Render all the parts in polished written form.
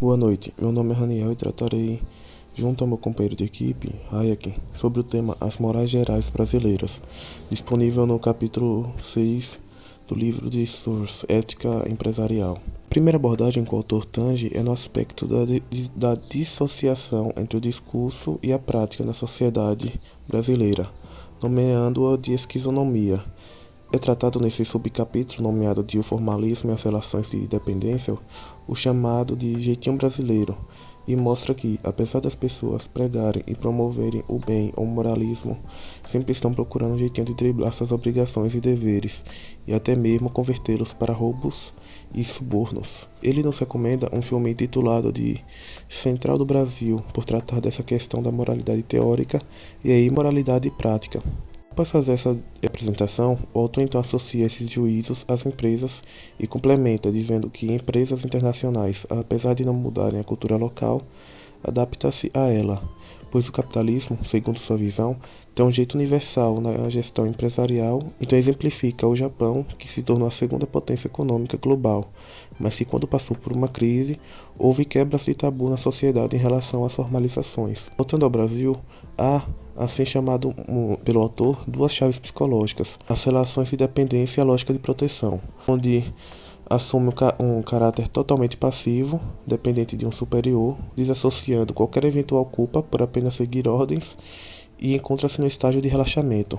Boa noite, meu nome é Raniel e tratarei, junto ao meu companheiro de equipe, Hayek, sobre o tema As Morais Gerais Brasileiras, disponível no capítulo 6 do livro de Source, Ética Empresarial. A primeira abordagem que o autor tange é no aspecto da dissociação entre o discurso e a prática na sociedade brasileira, nomeando-a de esquizonomia. É tratado nesse subcapítulo, nomeado de O Formalismo e as Relações de Dependência, o chamado de jeitinho brasileiro, e mostra que, apesar das pessoas pregarem e promoverem o bem ou o moralismo, sempre estão procurando um jeitinho de driblar suas obrigações e deveres, e até mesmo convertê-los para roubos e subornos. Ele nos recomenda um filme intitulado de Central do Brasil, por tratar dessa questão da moralidade teórica e a imoralidade prática. Após fazer essa apresentação, o autor então associa esses juízos às empresas e complementa dizendo que empresas internacionais, apesar de não mudarem a cultura local, adaptam-se a ela, pois o capitalismo, segundo sua visão, tem um jeito universal na gestão empresarial, então exemplifica o Japão, que se tornou a segunda potência econômica global, mas que quando passou por uma crise, houve quebras de tabu na sociedade em relação às formalizações. Voltando ao Brasil, há, assim chamado pelo autor, duas chaves psicológicas, as relações de dependência e a lógica de proteção, onde assume um caráter totalmente passivo, dependente de um superior, desassociando qualquer eventual culpa por apenas seguir ordens e encontra-se no estágio de relaxamento.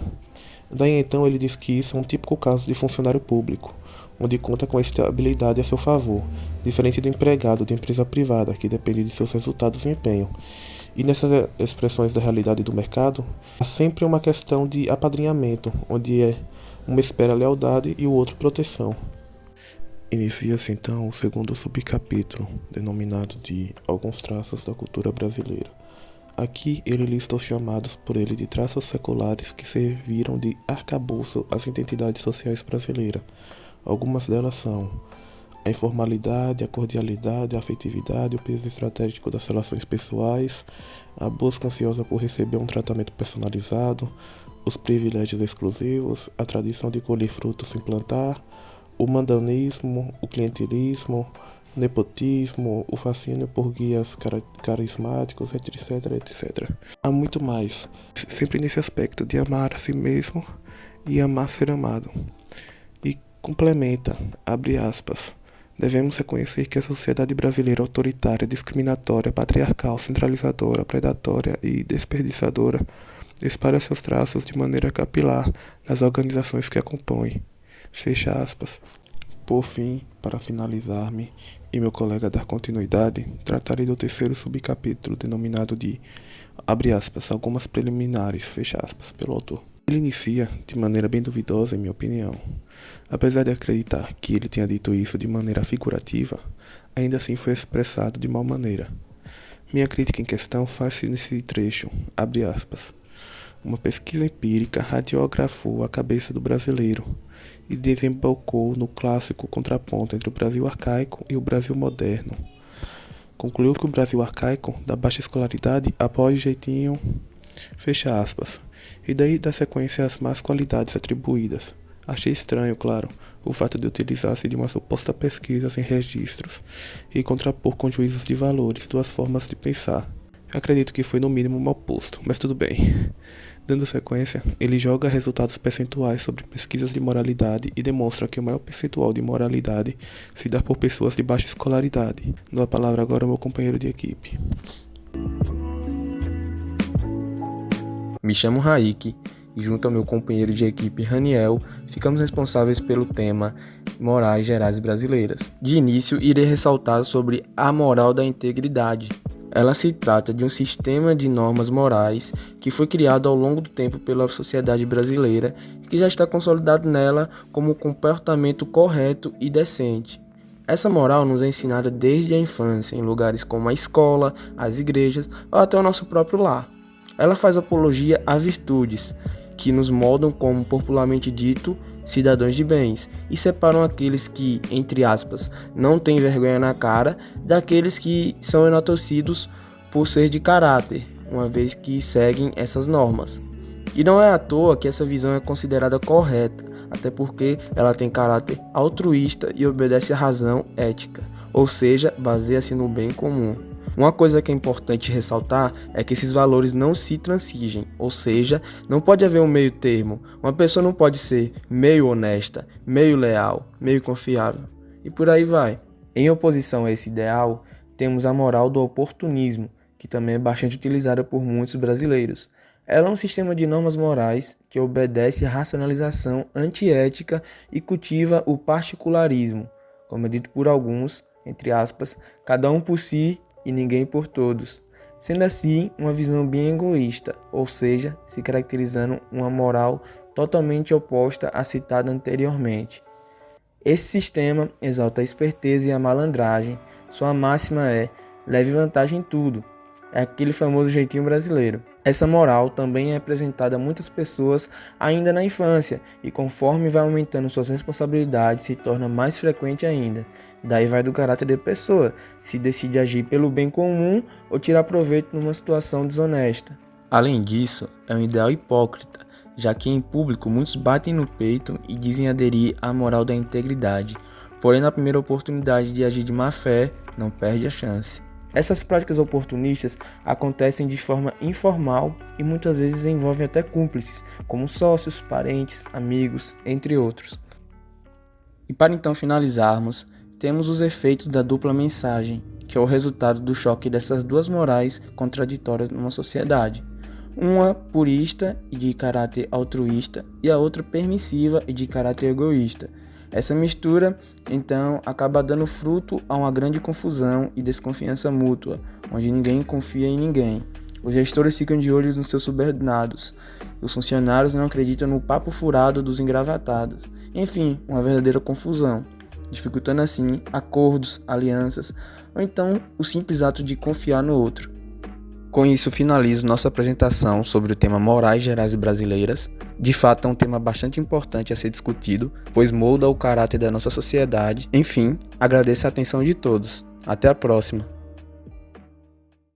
Daí então ele diz que isso é um típico caso de funcionário público, onde conta com a estabilidade a seu favor, diferente do empregado de empresa privada, que depende de seus resultados e empenho. E nessas expressões da realidade do mercado, há sempre uma questão de apadrinhamento, onde uma espera lealdade e o outro proteção. Inicia-se então o segundo subcapítulo, denominado de Alguns Traços da Cultura Brasileira. Aqui ele lista os chamados por ele de traços seculares que serviram de arcabouço às identidades sociais brasileiras. Algumas delas são a informalidade, a cordialidade, a afetividade, o peso estratégico das relações pessoais, a busca ansiosa por receber um tratamento personalizado, os privilégios exclusivos, a tradição de colher frutos sem plantar, o mandanismo, o clientelismo, o nepotismo, o fascínio por guias carismáticos, etc, etc. Há muito mais, sempre nesse aspecto de amar a si mesmo e amar ser amado. E complementa, abre aspas, devemos reconhecer que a sociedade brasileira autoritária, discriminatória, patriarcal, centralizadora, predatória e desperdiçadora espalha seus traços de maneira capilar nas organizações que a compõem. Fecha aspas. Por fim, para finalizar-me e meu colega dar continuidade, tratarei do terceiro subcapítulo denominado de, abre aspas, algumas preliminares, fecha aspas, pelo autor. Ele inicia de maneira bem duvidosa, em minha opinião. Apesar de acreditar que ele tenha dito isso de maneira figurativa, ainda assim foi expressado de mal maneira. Minha crítica em questão faz-se nesse trecho, abre aspas. Uma pesquisa empírica radiografou a cabeça do brasileiro e desembocou no clássico contraponto entre o Brasil arcaico e o Brasil moderno. Concluiu que o Brasil arcaico, da baixa escolaridade, apoia o jeitinho, fecha aspas, e daí dá sequência às más qualidades atribuídas. Achei estranho, claro, o fato de utilizar-se de uma suposta pesquisa sem registros e contrapor com juízos de valores duas formas de pensar. Acredito que foi no mínimo mal posto, mas tudo bem. Dando sequência, ele joga resultados percentuais sobre pesquisas de moralidade e demonstra que o maior percentual de moralidade se dá por pessoas de baixa escolaridade. Dou a palavra agora ao meu companheiro de equipe. Me chamo Raik e junto ao meu companheiro de equipe Raniel, ficamos responsáveis pelo tema Morais Gerais Brasileiras. De início, irei ressaltar sobre a moral da integridade. Ela se trata de um sistema de normas morais que foi criado ao longo do tempo pela sociedade brasileira e que já está consolidado nela como um comportamento correto e decente. Essa moral nos é ensinada desde a infância, em lugares como a escola, as igrejas ou até o nosso próprio lar. Ela faz apologia a virtudes, que nos moldam como popularmente dito, cidadãos de bens, e separam aqueles que, entre aspas, não têm vergonha na cara, daqueles que são enaltecidos por ser de caráter, uma vez que seguem essas normas. E não é à toa que essa visão é considerada correta, até porque ela tem caráter altruísta e obedece à razão ética. ou seja, baseia-se no bem comum. Uma coisa que é importante ressaltar é que esses valores não se transigem, ou seja, não pode haver um meio termo. Uma pessoa não pode ser meio honesta, meio leal, meio confiável, e por aí vai. Em oposição a esse ideal, temos a moral do oportunismo, que também é bastante utilizada por muitos brasileiros. Ela é um sistema de normas morais que obedece à racionalização antiética e cultiva o particularismo, como é dito por alguns, entre aspas, cada um por si e ninguém por todos, sendo assim uma visão bem egoísta, ou seja, se caracterizando uma moral totalmente oposta à citada anteriormente. Esse sistema exalta a esperteza e a malandragem, sua máxima é leve vantagem em tudo, é aquele famoso jeitinho brasileiro. Essa moral também é apresentada a muitas pessoas ainda na infância e conforme vai aumentando suas responsabilidades se torna mais frequente ainda. Daí vai do caráter da pessoa, se decide agir pelo bem comum ou tirar proveito numa situação desonesta. Além disso, é um ideal hipócrita, já que em público muitos batem no peito e dizem aderir à moral da integridade, porém na primeira oportunidade de agir de má fé, não perde a chance. Essas práticas oportunistas acontecem de forma informal e muitas vezes envolvem até cúmplices, como sócios, parentes, amigos, entre outros. E para então finalizarmos, temos os efeitos da dupla mensagem, que é o resultado do choque dessas duas morais contraditórias numa sociedade. Uma purista e de caráter altruísta e a outra permissiva e de caráter egoísta. Essa mistura, então, acaba dando fruto a uma grande confusão e desconfiança mútua, onde ninguém confia em ninguém. Os gestores ficam de olho nos seus subordinados. Os funcionários não acreditam no papo furado dos engravatados. Enfim, uma verdadeira confusão, dificultando assim acordos, alianças, ou então o simples ato de confiar no outro. Com isso, finalizo nossa apresentação sobre o tema Morais Gerais Brasileiras. De fato, é um tema bastante importante a ser discutido, pois molda o caráter da nossa sociedade. Enfim, agradeço a atenção de todos. Até a próxima!